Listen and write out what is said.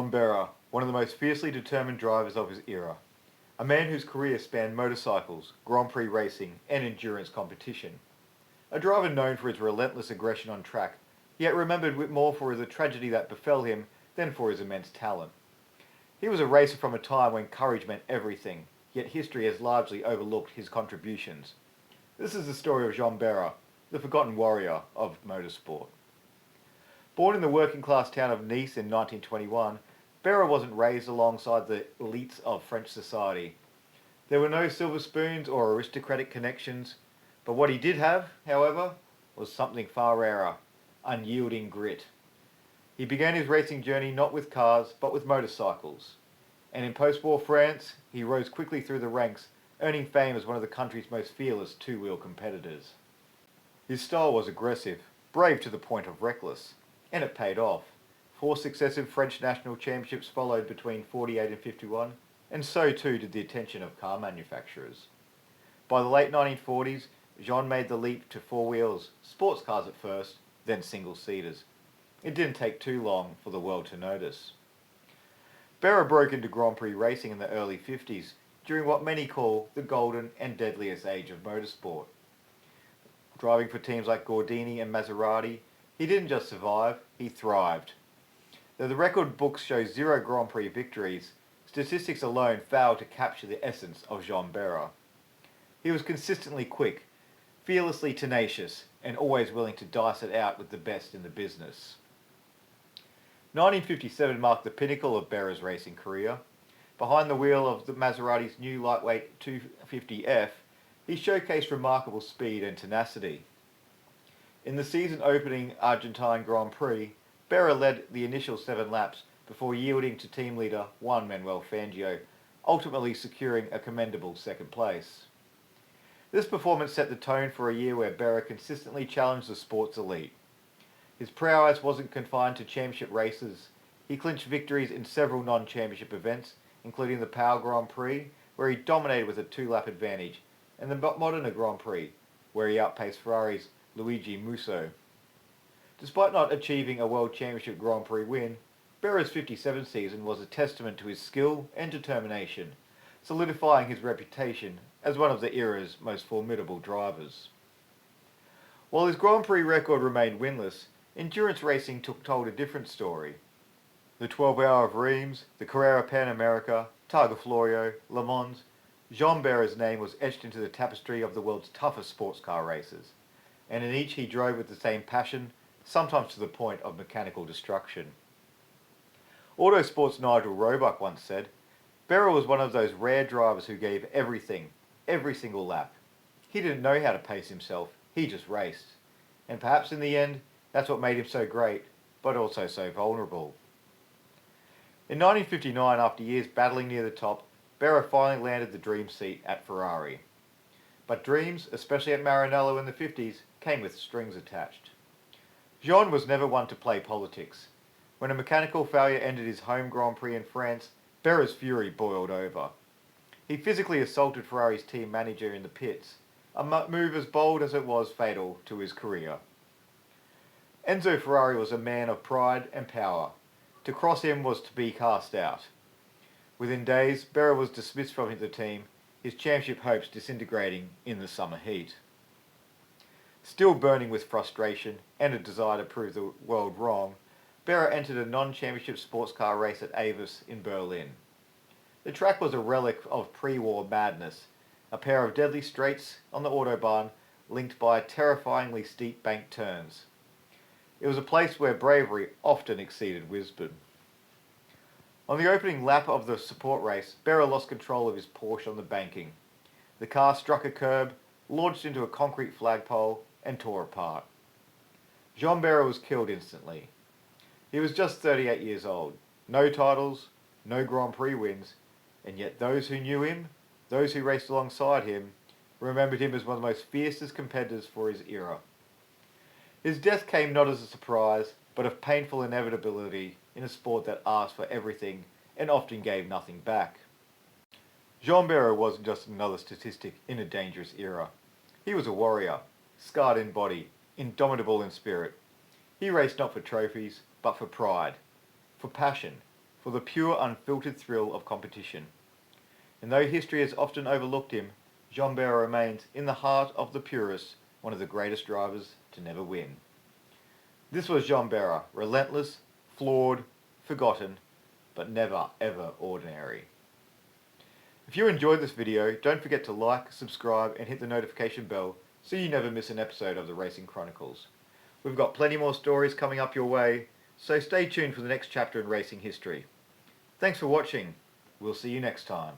Jean Behra, one of the most fiercely determined drivers of his era. A man whose career spanned motorcycles, Grand Prix racing, and endurance competition. A driver known for his relentless aggression on track, yet remembered more for the tragedy that befell him than for his immense talent. He was a racer from a time when courage meant everything, yet history has largely overlooked his contributions. This is the story of Jean Behra, the forgotten warrior of motorsport. Born in the working-class town of Nice in 1921, Behra wasn't raised alongside the elites of French society. There were no silver spoons or aristocratic connections, but what he did have, however, was something far rarer: unyielding grit. He began his racing journey not with cars, but with motorcycles. And in post-war France, he rose quickly through the ranks, earning fame as one of the country's most fearless two-wheel competitors. His style was aggressive, brave to the point of reckless, and it paid off. 4 successive French national championships followed between 48 and 51, and so too did the attention of car manufacturers. By the late 1940s, Jean made the leap to 4 wheels, sports cars at first, then single-seaters. It didn't take too long for the world to notice. Behra broke into Grand Prix racing in the early 50s, during what many call the golden and deadliest age of motorsport. Driving for teams like Gordini and Maserati, he didn't just survive, he thrived. Though the record books show 0 Grand Prix victories, statistics alone fail to capture the essence of Jean Behra. He was consistently quick, fearlessly tenacious, and always willing to dice it out with the best in the business. 1957 marked the pinnacle of Behra's racing career. Behind the wheel of the Maserati's new lightweight 250F, he showcased remarkable speed and tenacity. In the season-opening Argentine Grand Prix, Behra led the initial 7 laps before yielding to team leader Juan Manuel Fangio, ultimately securing a commendable second place. This performance set the tone for a year where Behra consistently challenged the sport's elite. His prowess wasn't confined to championship races. He clinched victories in several non-championship events, including the Pau Grand Prix, where he dominated with a 2-lap advantage, and the Modena Grand Prix, where he outpaced Ferrari's Luigi Musso. Despite not achieving a World Championship Grand Prix win, Behra's 57 season was a testament to his skill and determination, solidifying his reputation as one of the era's most formidable drivers. While his Grand Prix record remained winless, endurance racing told a different story. The 12 Hour of Reims, the Carrera Pan America, Targa Florio, Le Mans, Jean Behra's name was etched into the tapestry of the world's toughest sports car races, and in each he drove with the same passion, sometimes to the point of mechanical destruction. Autosport's Nigel Roebuck once said, "Behra was one of those rare drivers who gave everything, every single lap. He didn't know how to pace himself, he just raced. And perhaps in the end, that's what made him so great, but also so vulnerable." In 1959, after years battling near the top, Behra finally landed the dream seat at Ferrari. But dreams, especially at Maranello in the 50s, came with strings attached. Jean was never one to play politics. When a mechanical failure ended his home Grand Prix in France, Behra's fury boiled over. He physically assaulted Ferrari's team manager in the pits, a move as bold as it was fatal to his career. Enzo Ferrari was a man of pride and power. To cross him was to be cast out. Within days, Behra was dismissed from the team, his championship hopes disintegrating in the summer heat. Still burning with frustration and a desire to prove the world wrong, Behra entered a non-championship sports car race at AVUS in Berlin. The track was a relic of pre-war madness, a pair of deadly straights on the autobahn linked by terrifyingly steep bank turns. It was a place where bravery often exceeded wisdom. On the opening lap of the support race, Behra lost control of his Porsche on the banking. The car struck a curb, launched into a concrete flagpole, and tore apart. Jean Behra was killed instantly. He was just 38 years old, no titles, no Grand Prix wins, and yet those who knew him, those who raced alongside him, remembered him as one of the most fiercest competitors for his era. His death came not as a surprise, but of painful inevitability in a sport that asked for everything and often gave nothing back. Jean Behra wasn't just another statistic in a dangerous era. He was a warrior, scarred in body, indomitable in spirit. He raced not for trophies, but for pride, for passion, for the pure unfiltered thrill of competition. And though history has often overlooked him, Jean Behra remains, in the heart of the purists, one of the greatest drivers to never win. This was Jean Behra, relentless, flawed, forgotten, but never ever ordinary. If you enjoyed this video, don't forget to like, subscribe and hit the notification bell so you never miss an episode of the Racing Chronicles. We've got plenty more stories coming up your way, so stay tuned for the next chapter in racing history. Thanks for watching. We'll see you next time.